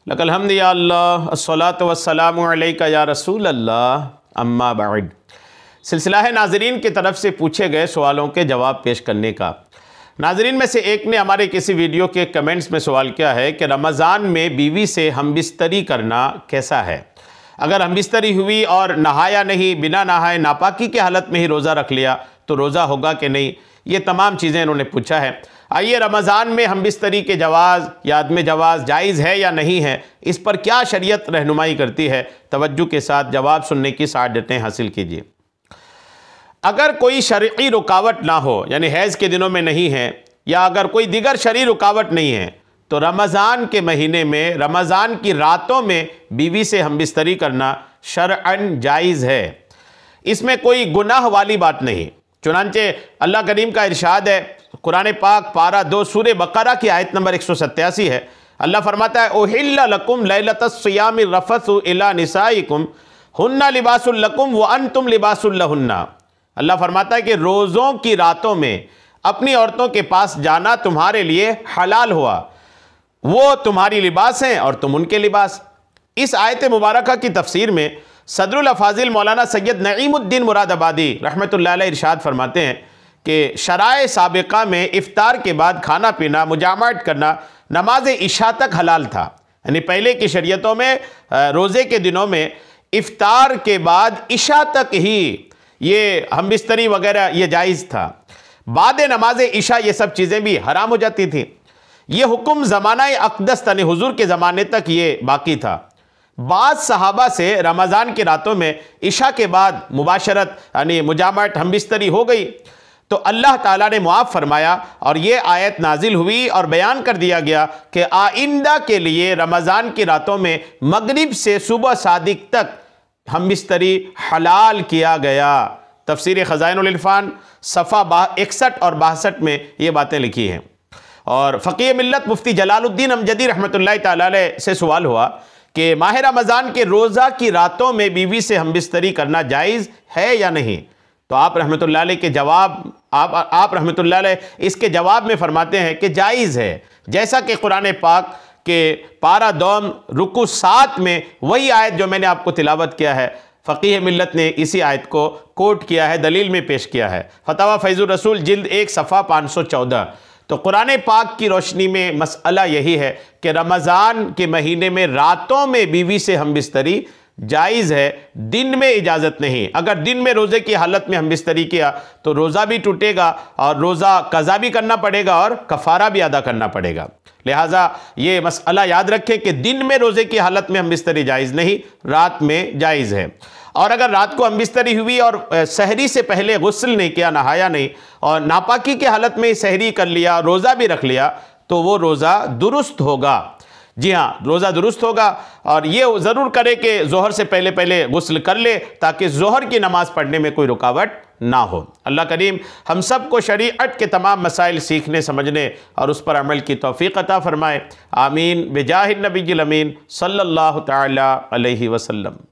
लकल हम्द या अल्लाह अस्सलातु वस्सलामु अलैका या रसूल अल्लाह अम्मा बाद। सिलसिला है नाजरीन की तरफ से पूछे गए सवालों के जवाब पेश करने का। नाजरीन में से एक ने हमारे किसी वीडियो के कमेंट्स में सवाल किया है कि रमज़ान में बीवी से हमबिस्तरी करना कैसा है। अगर हमबिस्तरी हुई और नहाया नहीं, बिना नहाए नापाकी की हालत में ही रोज़ा रख लिया तो रोज़ा होगा कि नहीं, ये तमाम चीज़ें इन्होंने पूछा है। आइए रमज़ान में हमबिस्तरी के जवाज़ या अदम जवाज़ जायज़ है या नहीं है, इस पर क्या शरीयत रहनुमाई करती है, तवज्जो के साथ जवाब सुनने की सादतें हासिल कीजिए। अगर कोई शरई रुकावट ना हो, यानी हैज़ के दिनों में नहीं है, या अगर कोई दिगर शरई रुकावट नहीं है, तो रमज़ान के महीने में रमज़ान की रातों में बीवी से हमबिस्तरी करना शरअन जायज़ है। इसमें कोई गुनाह वाली बात नहीं। चुनांचे अल्लाह करीम का इरशाद है, कुरान पाक पारा 2 सूरह बकरा की आयत नंबर 187 है। अल्लाह फरमाता है उहिल्ला लकुम लैलतस सियामि रफसु इला निसाइकुम हुन्ना लिबासुल लकुम व अंतुम लिबासुल लहुन्ना। अल्लाह फरमाता है कि रोज़ों की रातों में अपनी औरतों के पास जाना तुम्हारे लिए हलाल हुआ, वो तुम्हारी लिबास हैं और तुम उनके लिबास। इस आयत मुबारका की तफसीर में सदरुल अफाजिल मौलाना सैयद नईमुद्दीन मुरादाबादी रहमतुल्लाह अलैह इरशाद फरमाते हैं कि शराए साबिका में इफ्तार के बाद खाना पीना, मुजामत करना नमाज इशा तक हलाल था। यानी पहले की शरीयतों में रोज़े के दिनों में इफ्तार के बाद इशा तक ही ये हमबिस्तरी वगैरह ये जायज़ था। बाद नमाज इशा ये सब चीज़ें भी हराम हो जाती थी। ये हुक्म ज़माना अक़दस यानी हुजूर के ज़माने तक ये बाकी था। बाद सहाबा से रमज़ान की रातों में इशा के बाद मुबाशरत यानी मुजामत हमबिस्तरी हो गई, तो अल्लाह ताला ने मुआफ़ फरमाया और ये आयत नाजिल हुई और बयान कर दिया गया कि आइंदा के लिए रमज़ान की रातों में मगरिब से सुबह सादिक तक हमबिस्तरी हलाल किया गया। तफसीर ख़ज़ाइनुल इरफ़ान सफ़ा 61 और 62 में ये बातें लिखी हैं। और फ़क़ीह मिल्लत मुफ्ती जलालुद्दीन अमजदी रहमतुल्लाह ताला अलैह से सवाल हुआ कि माह रमज़ान के रोज़ा की रातों में बीवी से हमबिस्तरी करना जायज़ है या नहीं। तो आप रहमतुल्लाह अलैह के जवाब आप रहमतुल्लाह अलैह इसके जवाब में फरमाते हैं कि जायज़ है, जैसा कि कुरान पाक के पारा 2 रुकू 7 में वही आयत जो मैंने आपको तिलावत किया है, फ़क़ीह मिल्लत ने इसी आयत को कोट किया है, दलील में पेश किया है। फतवा फैज़ुर रसूल जिल्द 1 सफ़ा 514। तो कुरान पाक की रोशनी में मसअला यही है कि रमज़ान के महीने में रातों में बीवी से हमबिस्तरी जायज़ है, दिन में इजाज़त नहीं। अगर दिन में रोज़े की हालत में हमबिस्तरी किया तो रोज़ा भी टूटेगा और रोज़ा कज़ा भी करना पड़ेगा और कफ़ारा भी अदा करना पड़ेगा। लिहाजा ये मसअला याद रखें कि दिन में रोज़े की हालत में हमबिस्तरी जायज़ नहीं, रात में जायज़ है। और अगर रात को हमबिस्तरी हुई और सहरी से पहले गुस्ल नहीं किया, नहाया नहीं और नापाकी की हालत में सहरी कर लिया, रोज़ा भी रख लिया, तो वो रोज़ा दुरुस्त होगा। जी हाँ, रोज़ा दुरुस्त होगा। और ये ज़रूर करे कि ज़ोहर से पहले पहले गुस्ल कर ले ताकि ज़ोहर की नमाज़ पढ़ने में कोई रुकावट ना हो। अल्लाह करीम हम सब को शरीअत के तमाम मसाइल सीखने, समझने और उस पर अमल की तौफ़ीक़ अता फ़रमाए। आमीन बिजाहिन नबील अमीन सल्लल्लाहु तआला अलैहि वसल्लम।